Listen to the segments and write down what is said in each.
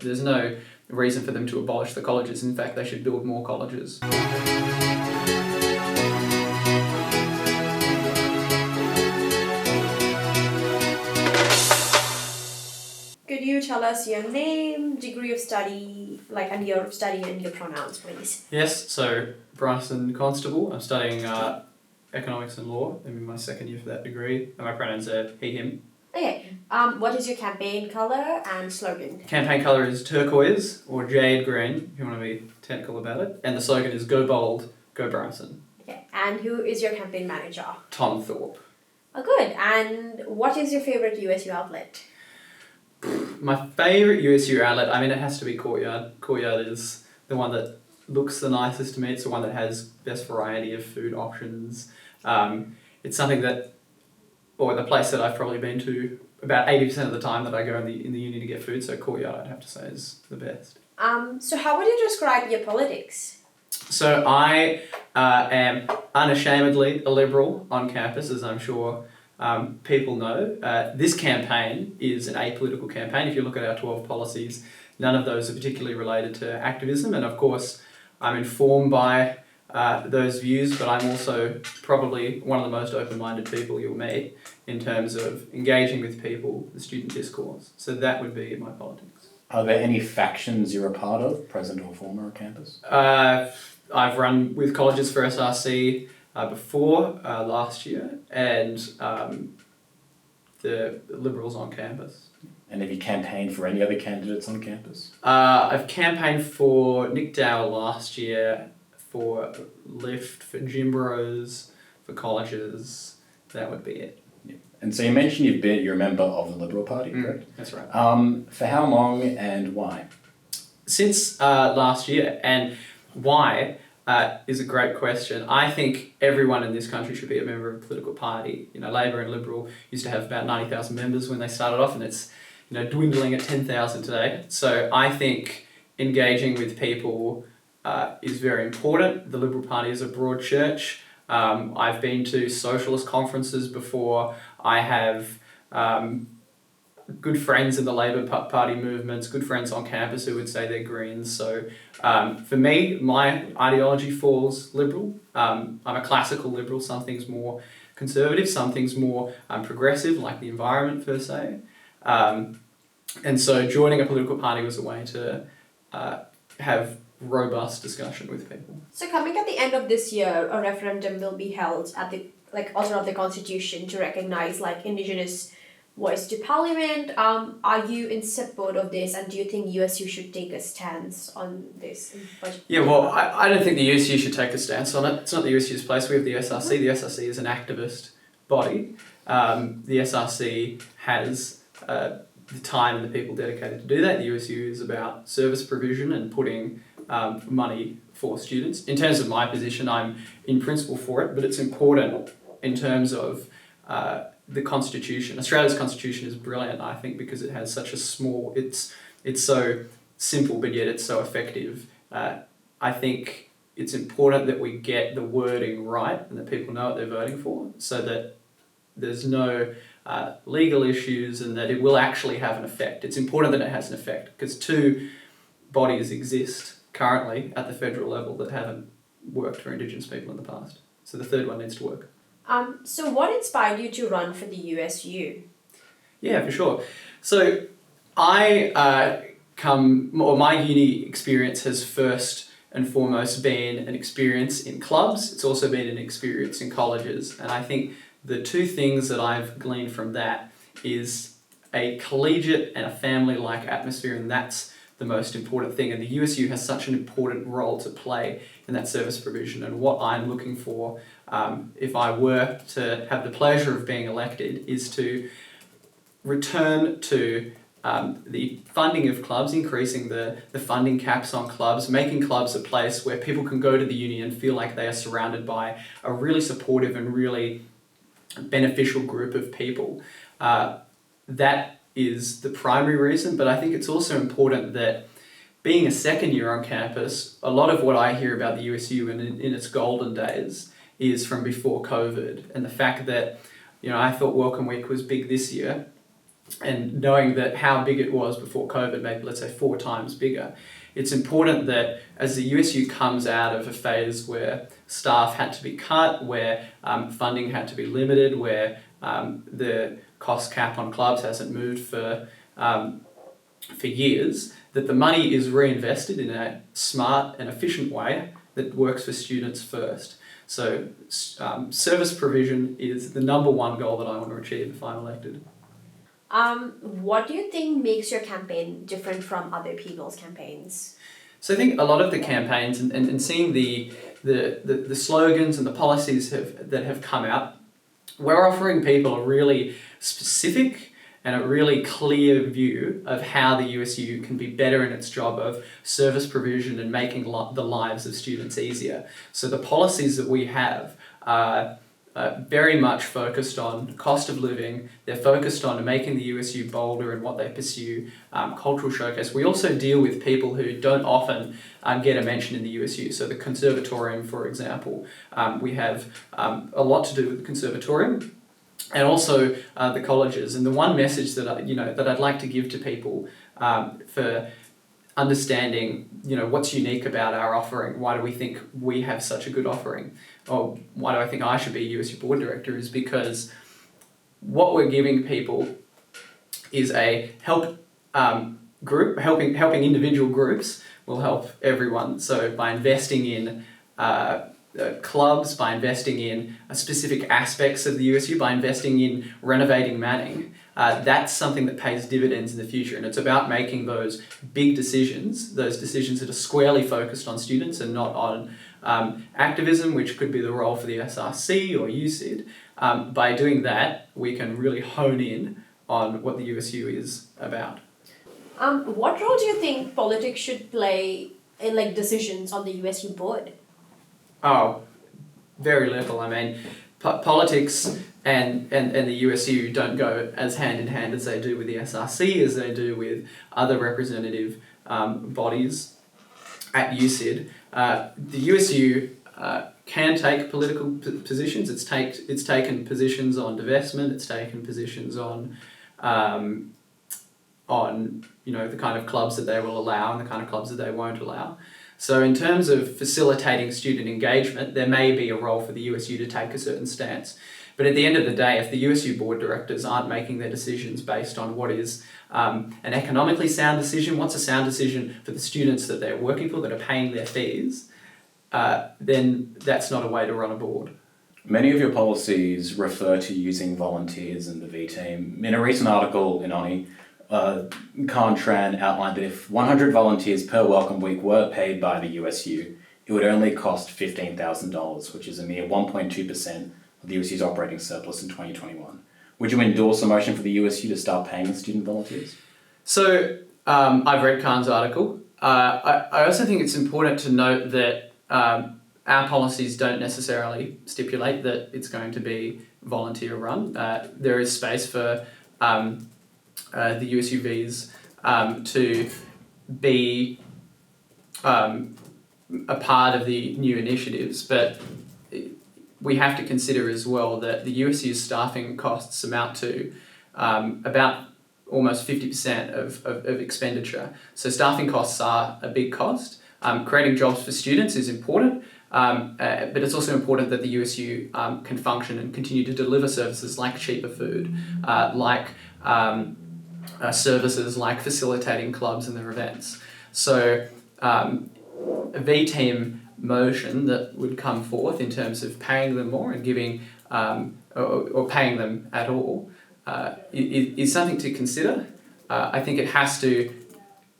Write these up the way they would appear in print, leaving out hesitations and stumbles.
there's no reason for them to abolish the colleges. In fact, they should build more colleges. Could you tell us your name, degree of study, and your study and your pronouns, please? Yes, so Bryson Constable. I'm studying economics and law. I'm in my second year for that degree, and my pronouns are he, him. Okay. What is your campaign color and slogan? Campaign colour is turquoise or jade green, if you want to be technical about it. And the slogan is Go Bold, Go Bryson. Okay. And who is your campaign manager? Tom Thorpe. Oh, good. And what is your favorite USU outlet? My favourite USU outlet, it has to be Courtyard. Courtyard is the one that looks the nicest to me. It's the one that has best variety of food options. It's something that, or the place that I've probably been to about 80% of the time that I go in the uni to get food. So Courtyard, I'd have to say, is the best. So how would you describe your politics? So I am unashamedly a Liberal on campus, as I'm sure people know. This campaign is an apolitical campaign. If you look at our 12 policies, none of those are particularly related to activism. And of course, I'm informed by those views, but I'm also probably one of the most open-minded people you'll meet in terms of engaging with people, the student discourse. So that would be my politics. Are there any factions you're a part of, present or former, on campus? I've run with colleges for SRC before last year, and the Liberals on campus. And have you campaigned for any other candidates on campus? I've campaigned for Nick Dow last year, for Lift, for Jimbros, for colleges. That would be it. Yeah. And so you mentioned you're a member of the Liberal Party, correct? That's right. For how long and why? Since last year. And why is a great question. I think everyone in this country should be a member of a political party. Labor and Liberal used to have about 90,000 members when they started off, and it's dwindling at 10,000 today. So I think engaging with people is very important. The Liberal Party is a broad church. I've been to socialist conferences before. I have good friends in the Labor Party movements, good friends on campus who would say they're Greens. So for me, my ideology falls Liberal. I'm a classical Liberal. Some things more conservative, some things more progressive, like the environment per se. And so joining a political party was a way to have robust discussion with people. So coming at the end of this year, a referendum will be held at the alter of the constitution to recognize Indigenous voice to parliament. Are you in support of this, and do you think USU should take a stance on this? Yeah, well, I don't think the USU should take a stance on it. It's not the USU's place. We have the SRC. The SRC is an activist body. The SRC has the time and the people dedicated to do that. The USU is about service provision and putting money for students. In terms of my position, I'm in principle for it, but it's important in terms of the Constitution. Australia's Constitution is brilliant, I think, because it has such a small... It's so simple, but yet it's so effective. I think it's important that we get the wording right and that people know what they're voting for, so that there's no legal issues and that it will actually have an effect. It's important that it has an effect, because two bodies exist currently at the federal level that haven't worked for Indigenous people in the past. So the third one needs to work. So what inspired you to run for the USU? Yeah, for sure. So my uni experience has first and foremost been an experience in clubs. It's also been an experience in colleges. And I think the two things that I've gleaned from that is a collegiate and a family-like atmosphere, and that's the most important thing. And the USU has such an important role to play in that service provision. And what I'm looking for, if I were to have the pleasure of being elected, is to return to the funding of clubs, increasing the funding caps on clubs, making clubs a place where people can go to the uni and feel like they are surrounded by a really supportive and really beneficial group of people. That is the primary reason, but I think it's also important that being a second year on campus, a lot of what I hear about the USU in its golden days is from before COVID, and the fact that, I thought Welcome Week was big this year. and knowing that how big it was before COVID, maybe let's say 4 times bigger, it's important that as the USU comes out of a phase where staff had to be cut, where funding had to be limited, where the cost cap on clubs hasn't moved for years, that the money is reinvested in a smart and efficient way that works for students first. So service provision is the number one goal that I want to achieve if I'm elected. What do you think makes your campaign different from other people's campaigns? So I think a lot of the campaigns and seeing the slogans and the policies that have come out, we're offering people a really specific and a really clear view of how the USU can be better in its job of service provision and making the lives of students easier. So the policies that we have are very much focused on cost of living. They're focused on making the USU bolder in what they pursue, cultural showcase. We also deal with people who don't often get a mention in the USU. So the conservatorium, for example, we have a lot to do with the conservatorium. And also the colleges. And the one message that I'd like to give to people for understanding, what's unique about our offering, why do we think we have such a good offering, or why do I think I should be a USU board director, is because what we're giving people is a help group, helping individual groups will help everyone. So by investing in clubs, by investing in specific aspects of the USU, by investing in renovating Manning, that's something that pays dividends in the future. And it's about making those big decisions, those decisions that are squarely focused on students and not on activism, which could be the role for the SRC or USID. By doing that, we can really hone in on what the USU is about. What role do you think politics should play in decisions on the USU board? Oh, very little. I mean, politics and the USU don't go as hand in hand as they do with the SRC, as they do with other representative bodies at USID. The USU can take political positions. It's taken positions on divestment. It's taken positions on the kind of clubs that they will allow and the kind of clubs that they won't allow. So in terms of facilitating student engagement, there may be a role for the USU to take a certain stance. But at the end of the day, if the USU board directors aren't making their decisions based on what is an economically sound decision, what's a sound decision for the students that they're working for, that are paying their fees, then that's not a way to run a board. Many of your policies refer to using volunteers in the V team. In a recent article in Honi, Khan Tran outlined that if 100 volunteers per welcome week were paid by the USU, it would only cost $15,000, which is a mere 1.2% of the USU's operating surplus in 2021. Would you endorse a motion for the USU to start paying student volunteers? So I've read Khan's article. I also think it's important to note that our policies don't necessarily stipulate that it's going to be volunteer run. There is space for the USUVs to be a part of the new initiatives, but we have to consider as well that the USU's staffing costs amount to about almost 50% of expenditure. So staffing costs are a big cost. Creating jobs for students is important, but it's also important that the USU can function and continue to deliver services like cheaper food, like services like facilitating clubs and their events. So a V-team motion that would come forth in terms of paying them more and giving or paying them at all is something to consider. I think it has to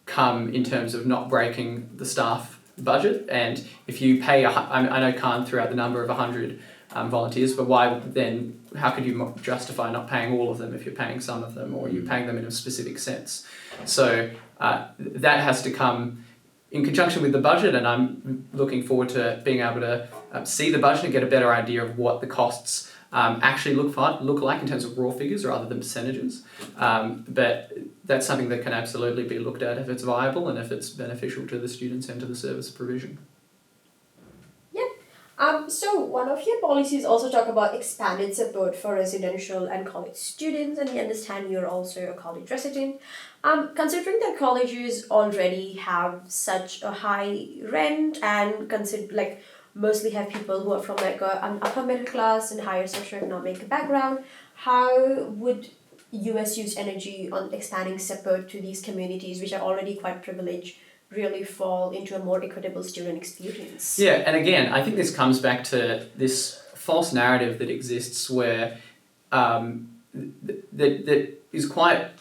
come in terms of not breaking the staff budget, and if you pay, I know Khan threw out the number of 100 volunteers, but why then, how could you justify not paying all of them if you're paying some of them or you're paying them in a specific sense? So that has to come in conjunction with the budget, and I'm looking forward to being able to see the budget and get a better idea of what the costs actually look like in terms of raw figures rather than percentages. But that's something that can absolutely be looked at if it's viable and if it's beneficial to the students and to the service provision. Yep. So one of your policies also talk about expanded support for residential and college students, and we understand you're also a college resident. Considering that colleges already have such a high rent and consider like mostly have people who are from like an upper middle class and higher socioeconomic background, how would US use energy on expanding support to these communities which are already quite privileged really fall into a more equitable student experience? Yeah, and again, I think this comes back to this false narrative that exists where that is quite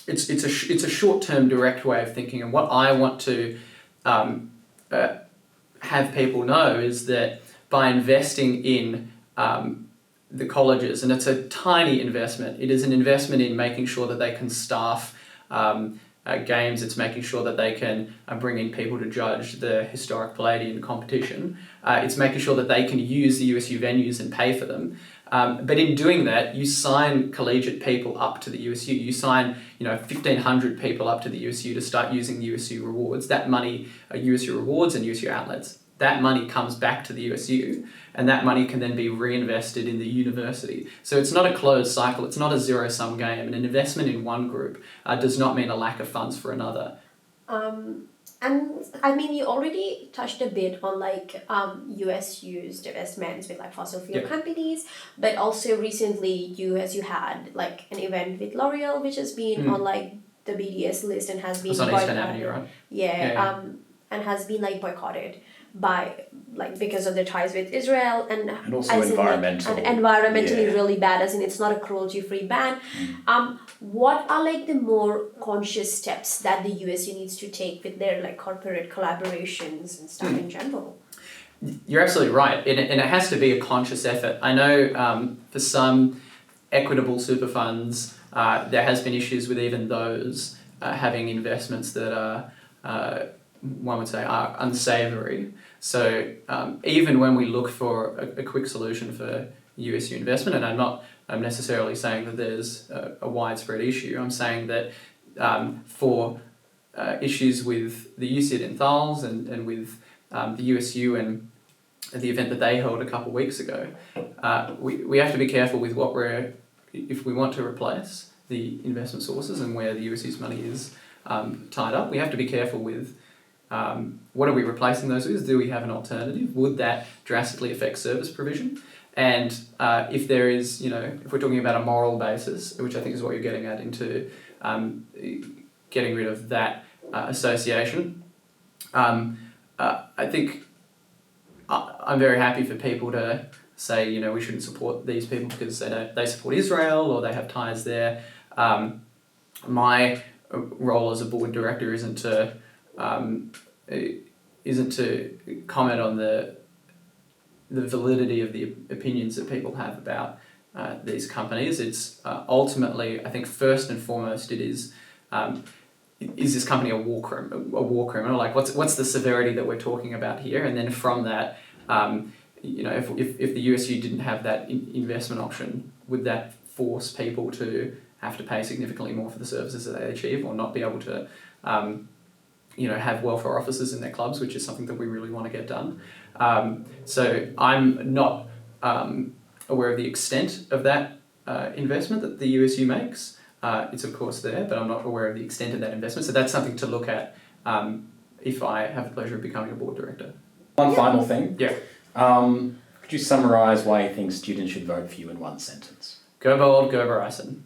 it's a short-term direct way of thinking, and what I want to have people know is that by investing in the colleges, and it's a tiny investment, it is an investment in making sure that they can staff games, it's making sure that they can bring in people to judge the historic Palladian competition, it's making sure that they can use the USU venues and pay for them. But in doing that, you sign collegiate people up to the USU. You sign, 1,500 people up to the USU to start using the USU rewards. That money, USU rewards and USU outlets, that money comes back to the USU, and that money can then be reinvested in the university. So it's not a closed cycle. It's not a zero-sum game. And an investment in one group does not mean a lack of funds for another. And I mean, you already touched a bit on USU's divestments with fossil fuel companies, but also recently USU had an event with L'Oreal, which has been on the BDS list and has been It's on Eastern Avenue, right? Yeah. And has been boycotted by because of their ties with Israel and also environmental. And environmentally really bad, as in it's not a cruelty-free ban. What are the more conscious steps that the USU needs to take with their corporate collaborations and stuff in general? You're absolutely right, and it has to be a conscious effort. I know for some equitable super funds, there has been issues with even those having investments that are one would say are unsavoury. So even when we look for a quick solution for USU investment, and I'm necessarily saying that there's a widespread issue, I'm saying that for issues with the UCIT in Thales and with the USU and the event that they held a couple of weeks ago, we have to be careful with if we want to replace the investment sources and where the USU's money is tied up, we have to be careful with what are we replacing those with? Do we have an alternative? Would that drastically affect service provision? And if there is, if we're talking about a moral basis, which I think is what you're getting at, into getting rid of that association, I think I'm very happy for people to say, we shouldn't support these people because they support Israel or they have ties there. My role as a board director isn't to comment on the validity of the opinions that people have about these companies. It's ultimately, I think, first and foremost, it is this company a war criminal? What's the severity that we're talking about here? And then from that, if the USU didn't have that investment option, would that force people to have to pay significantly more for the services that they achieve, or not be able to have welfare officers in their clubs, which is something that we really want to get done. So I'm not aware of the extent of that investment that the USU makes. It's of course there, but I'm not aware of the extent of that investment. So that's something to look at if I have the pleasure of becoming a board director. One final thing. Yeah. Could you summarise why you think students should vote for you in one sentence? Go bold, go Bryson.